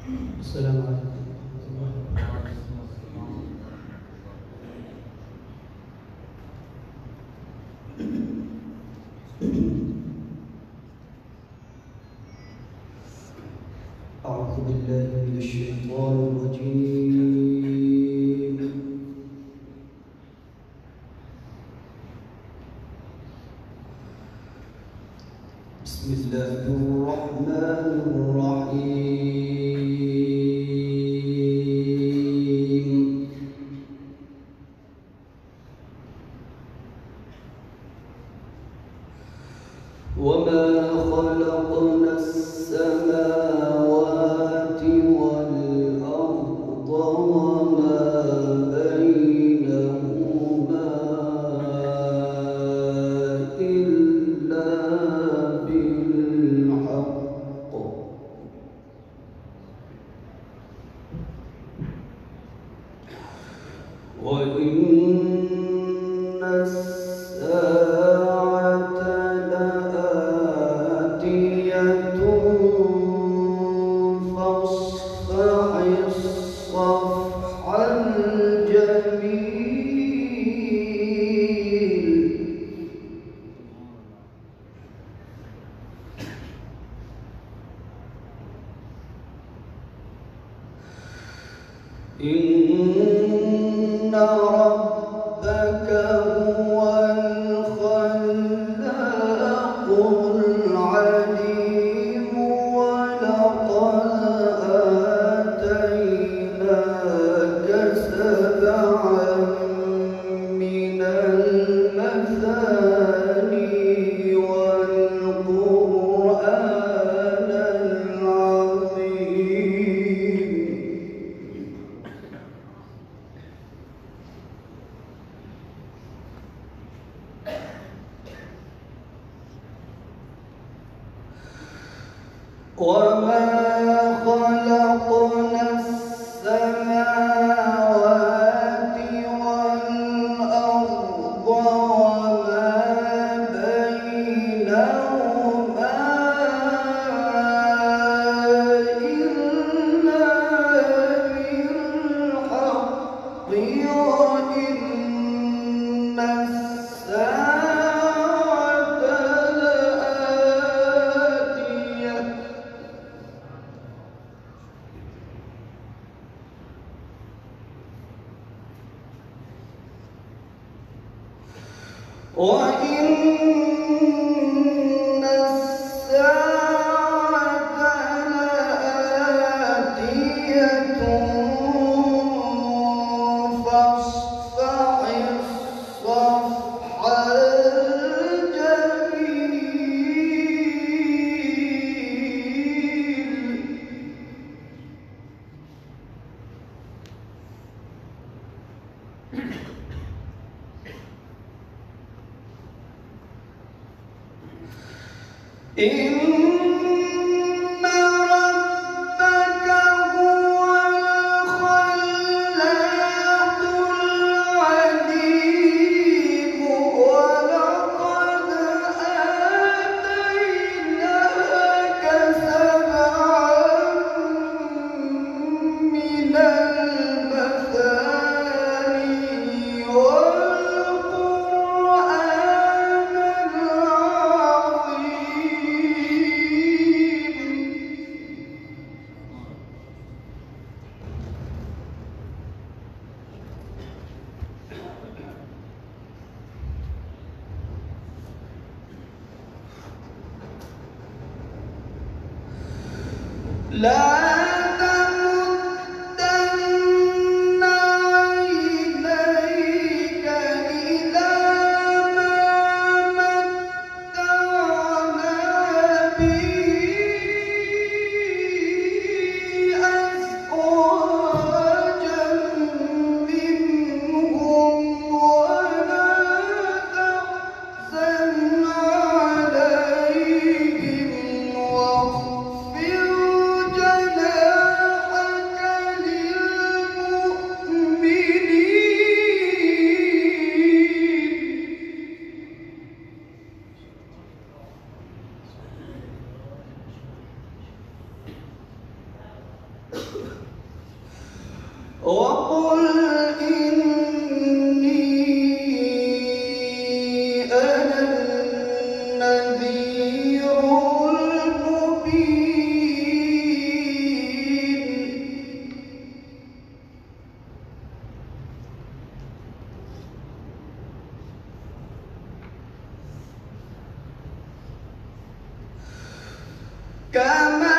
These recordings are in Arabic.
السلام عليكم. أعوذ بالله من الشيطان الرجيم. بسم الله الرحمن الرحيم. وما خلقنا السماوات والأرض وما بينهما إلا بالحق وإن الساعة لآتية فاصفح الصفح الجميل. إن ربك هو الخلاق العليم ولقد آتيناك سبعا من المثاني والقرآن العظيم. وما خلقنا السماوات والأرض وما بينهما إلا بالحق وإن الساعة لآتية وإن الساعة لآتية فاصفح الصفح الجميل. إن ربك هو الخلاق العليم ولقد آتيناك سبعا من المثاني والقرآن لا تمدن عينيك إلى ما متعنا به أزواجا منهم ولا تحزن عليهم واخفض جناحك وقل إني أنا النذير المبين كما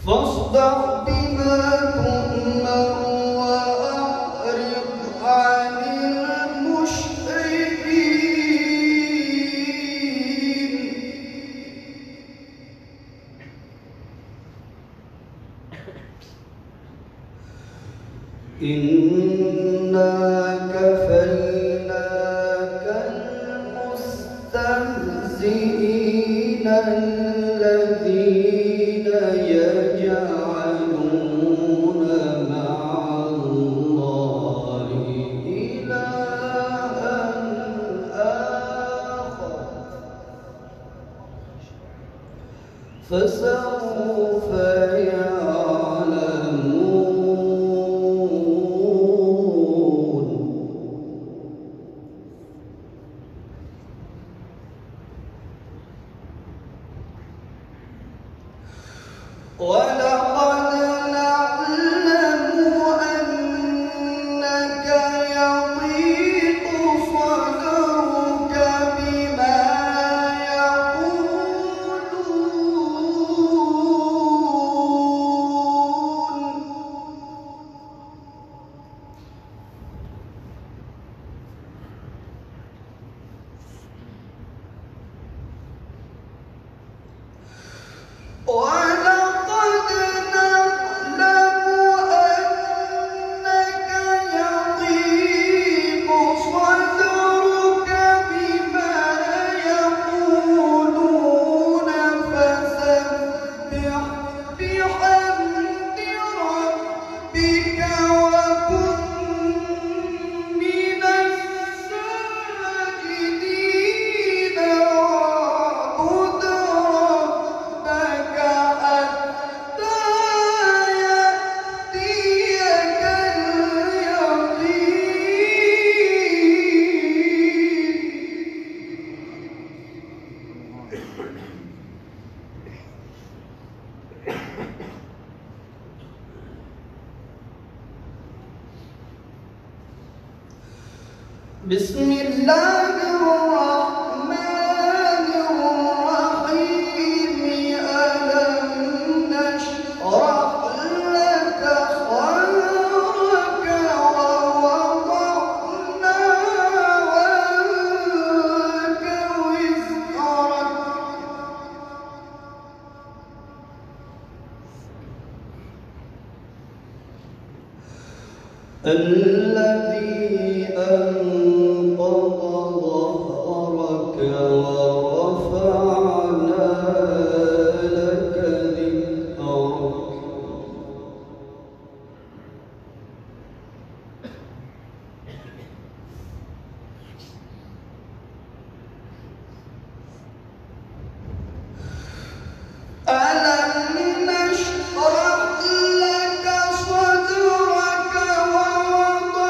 فاصدع بما تؤمر وأعرض عن المشركين إنا كفيناك المستهزئين الذين يجعلون مع الله إلها آخر فسوف يعلمون ولقد نعلم أنك يضيق صدرك بما يقولون ولقد نعلم أنك يضيق صدرك بما يقولون فسبح بحمد ربك وكن من الساجدين واعبد ربك حتى يأتيك اليقين بسم الله الرحمن الرحيم ألم نشرح لك صدرك ووضعنا عنك وزرك الذي أنقض ظهرك ورفعنا لك ذكرك ألم نشرح لك صدرك ووضعنا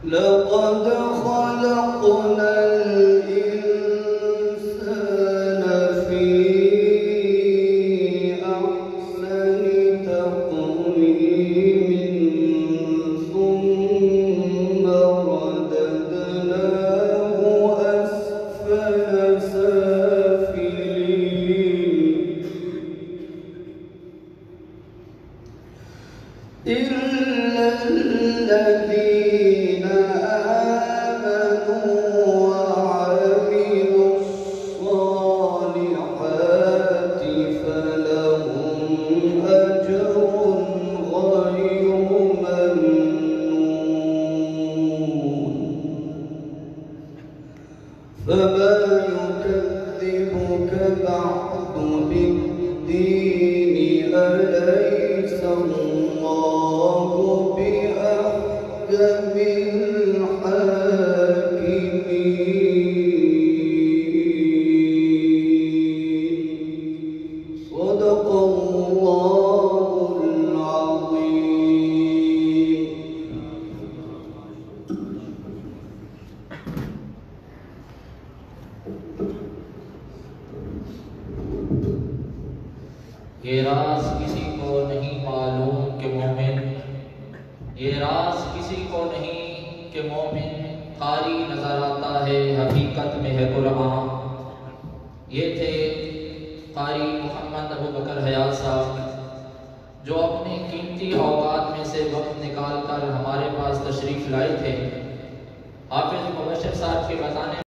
لقد خلقنا الإنسان في أحسن تقويم ثم رددناه أسفل سافلين إلا الذين آمنوا وعملوا الصالحات فلهم أجر غير ممنون فما يكذبك بعد بالدين أليس الله بأحكم الحاكمين صدق الله العظيم. ये राज किसी को नहीं मालूम कि मोमिन, ये राज किसी को नहीं कि मोमिन कारी नजर आता है, हकीकत में है कुरान। ये थे कारी मोहम्मद अबू बकर हयात साहब, जो अपने कीमती औकात में से वक्त निकाल कर हमारे पास तशरीफ लाए थे। हाफिज मुबश्शिर साहब के बताने